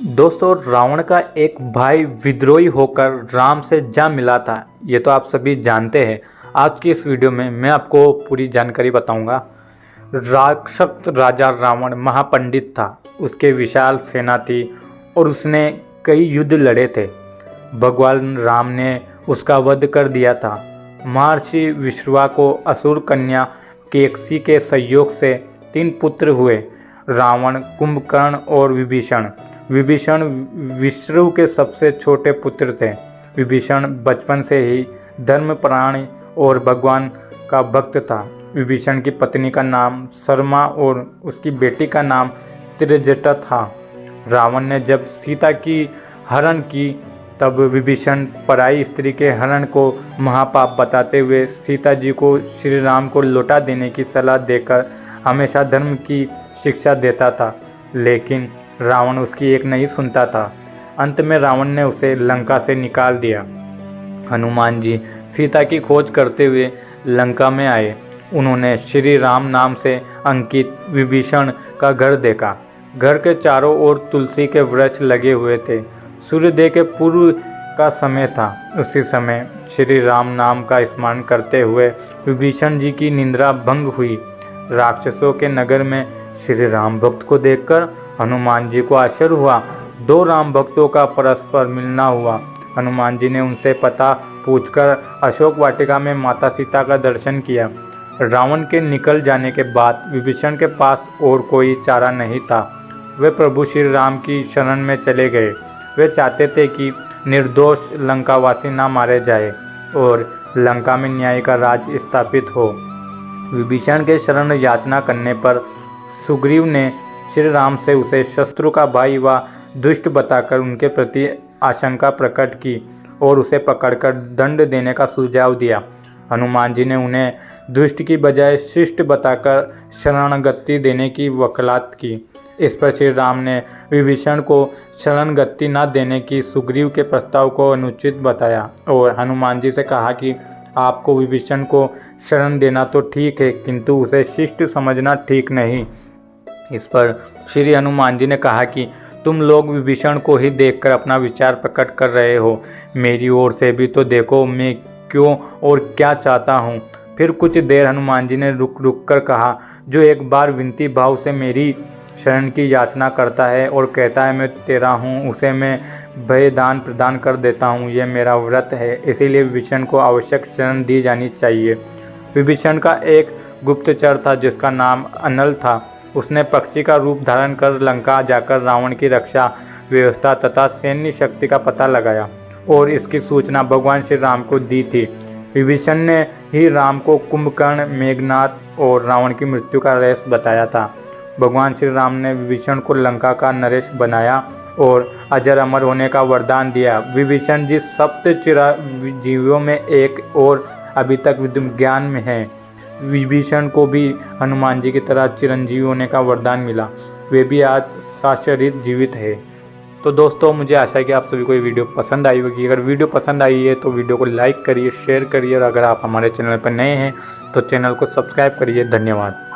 दोस्तों, रावण का एक भाई विद्रोही होकर राम से जा मिला था। ये तो आप सभी जानते हैं। आज की इस वीडियो में मैं आपको पूरी जानकारी बताऊंगा। राक्षस राजा रावण महापंडित था। उसके विशाल सेना थी और उसने कई युद्ध लड़े थे। भगवान राम ने उसका वध कर दिया था। महर्षि विश्रवा को असुर कन्या केकसी के सहयोग से 3 पुत्र हुए, रावण, कुंभकर्ण और विभीषण। विभीषण विष्णु के सबसे छोटे पुत्र थे। विभीषण बचपन से ही धर्मपरायण और भगवान का भक्त था। विभीषण की पत्नी का नाम शर्मा और उसकी बेटी का नाम त्रिजटा था। रावण ने जब सीता की हरण की तब विभीषण पराई स्त्री के हरण को महापाप बताते हुए सीता जी को श्री राम को लौटा देने की सलाह देकर हमेशा धर्म की शिक्षा देता था, लेकिन रावण उसकी एक नहीं सुनता था। अंत में रावण ने उसे लंका से निकाल दिया। हनुमान जी सीता की खोज करते हुए लंका में आए। उन्होंने श्री राम नाम से अंकित विभीषण का घर देखा। घर के चारों ओर तुलसी के वृक्ष लगे हुए थे। सूर्योदय के पूर्व का समय था। उसी समय श्री राम नाम का स्मरण करते हुए विभीषण जी की निद्रा भंग हुई। राक्षसों के नगर में श्री राम भक्त को देखकर हनुमान जी को आश्चर्य हुआ। 2 राम भक्तों का परस्पर मिलना हुआ। हनुमान जी ने उनसे पता पूछकर अशोक वाटिका में माता सीता का दर्शन किया। रावण के निकल जाने के बाद विभीषण के पास और कोई चारा नहीं था। वे प्रभु श्री राम की शरण में चले गए। वे चाहते थे कि निर्दोष लंकावासी न मारे जाए और लंका में न्याय का राज स्थापित हो। विभीषण के शरण याचना करने पर सुग्रीव ने श्री राम से उसे शत्रु का भाई व दुष्ट बताकर उनके प्रति आशंका प्रकट की और उसे पकड़कर दंड देने का सुझाव दिया। हनुमान जी ने उन्हें दुष्ट की बजाय शिष्ट बताकर शरणागति देने की वकालत की। इस पर श्री राम ने विभीषण को शरणागति न देने की सुग्रीव के प्रस्ताव को अनुचित बताया और हनुमान जी से कहा कि आपको विभीषण को शरण देना तो ठीक है, किंतु उसे शिष्ट समझना ठीक नहीं। इस पर श्री हनुमान जी ने कहा कि तुम लोग विभीषण को ही देखकर अपना विचार प्रकट कर रहे हो। मेरी ओर से भी तो देखो, मैं क्यों और क्या चाहता हूँ। फिर कुछ देर हनुमान जी ने रुक कर कहा, जो एक बार विनती भाव से मेरी शरण की याचना करता है और कहता है मैं तेरा हूँ, उसे मैं भय दान प्रदान कर देता हूँ। यह मेरा व्रत है, इसीलिए विभीषण को आवश्यक शरण दी जानी चाहिए। विभीषण का एक गुप्तचर था जिसका नाम अनल था। उसने पक्षी का रूप धारण कर लंका जाकर रावण की रक्षा व्यवस्था तथा सैन्य शक्ति का पता लगाया और इसकी सूचना भगवान श्री राम को दी थी। विभीषण ने ही राम को कुंभकर्ण, मेघनाद और रावण की मृत्यु का रहस्य बताया था। भगवान श्री राम ने विभीषण को लंका का नरेश बनाया और अजर अमर होने का वरदान दिया। विभीषण जी सप्त चिरंजीवियों में एक और अभी तक विज्ञान में है। विभीषण को भी हनुमान जी की तरह चिरंजीवी होने का वरदान मिला। वे भी आज सशरीर जीवित है। तो दोस्तों, मुझे आशा है कि आप सभी को ये वीडियो पसंद आई होगी। अगर वीडियो पसंद आई है तो वीडियो को लाइक करिए, शेयर करिए और अगर आप हमारे चैनल पर नए हैं तो चैनल को सब्सक्राइब करिए। धन्यवाद।